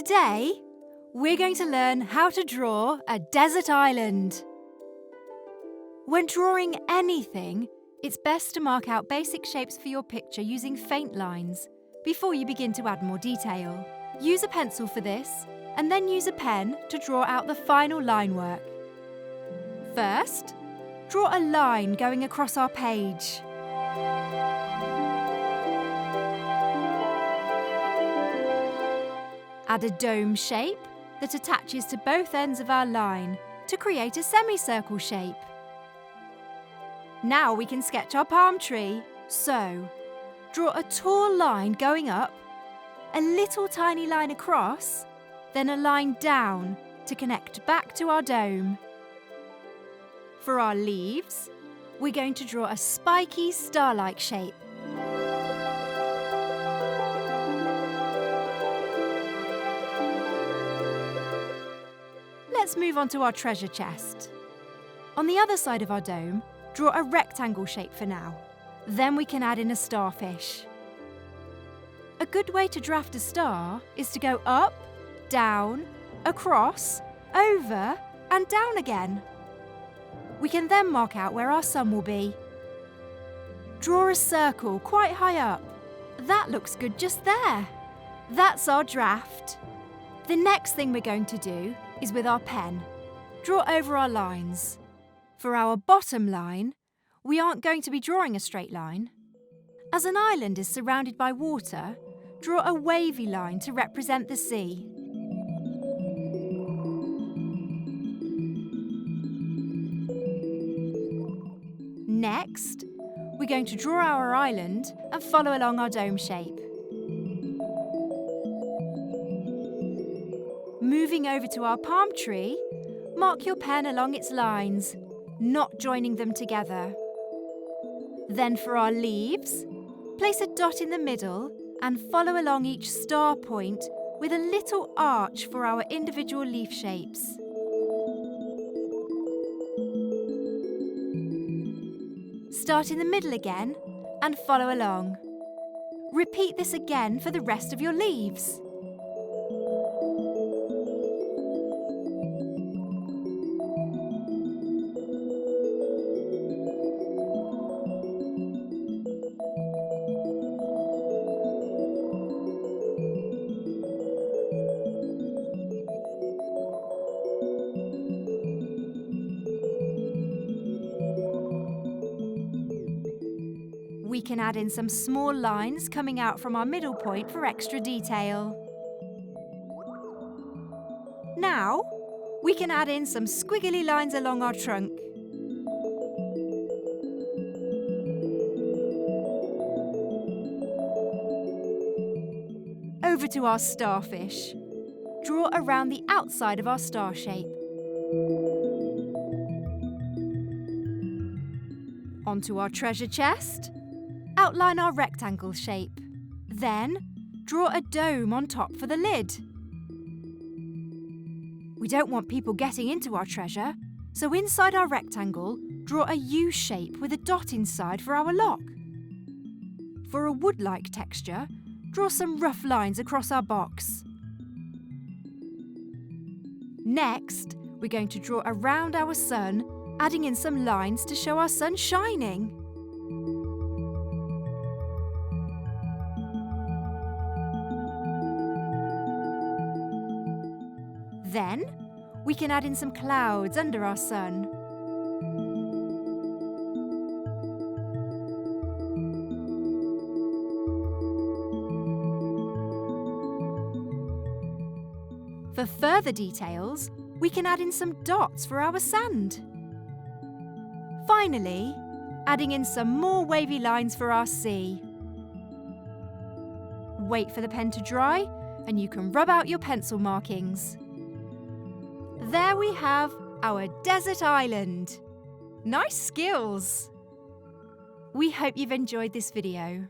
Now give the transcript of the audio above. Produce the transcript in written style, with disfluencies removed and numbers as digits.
Today, we're going to learn how to draw a desert island. When drawing anything, it's best to mark out basic shapes for your picture using faint lines before you begin to add more detail. Use a pencil for this, and then use a pen to draw out the final line work. First, draw a line going across our page. Add a dome shape that attaches to both ends of our line to create a semicircle shape. Now we can sketch our palm tree. So, draw a tall line going up, a little tiny line across, then a line down to connect back to our dome. For our leaves, we're going to draw a spiky star-like shape. Let's move on to our treasure chest. On the other side of our dome, draw a rectangle shape for now. Then we can add in a starfish. A good way to draft a star is to go up, down, across, over, and down again. We can then mark out where our sun will be. Draw a circle quite high up. That looks good just there. That's our draft. The next thing we're going to do is with our pen. Draw over our lines. For our bottom line, we aren't going to be drawing a straight line. As an island is surrounded by water, draw a wavy line to represent the sea. Next, we're going to draw our island and follow along our dome shape. Moving over to our palm tree, mark your pen along its lines, not joining them together. Then for our leaves, place a dot in the middle and follow along each star point with a little arch for our individual leaf shapes. Start in the middle again and follow along. Repeat this again for the rest of your leaves. We can add in some small lines coming out from our middle point for extra detail. Now, we can add in some squiggly lines along our trunk. Over to our starfish. Draw around the outside of our star shape. Onto our treasure chest. Outline our rectangle shape. Then, draw a dome on top for the lid. We don't want people getting into our treasure, so inside our rectangle, draw a U shape with a dot inside for our lock. For a wood-like texture, draw some rough lines across our box. Next, we're going to draw around our sun, adding in some lines to show our sun shining. Then, we can add in some clouds under our sun. For further details, we can add in some dots for our sand. Finally, adding in some more wavy lines for our sea. Wait for the pen to dry, and you can rub out your pencil markings. There we have our desert island. Nice skills! We hope you've enjoyed this video.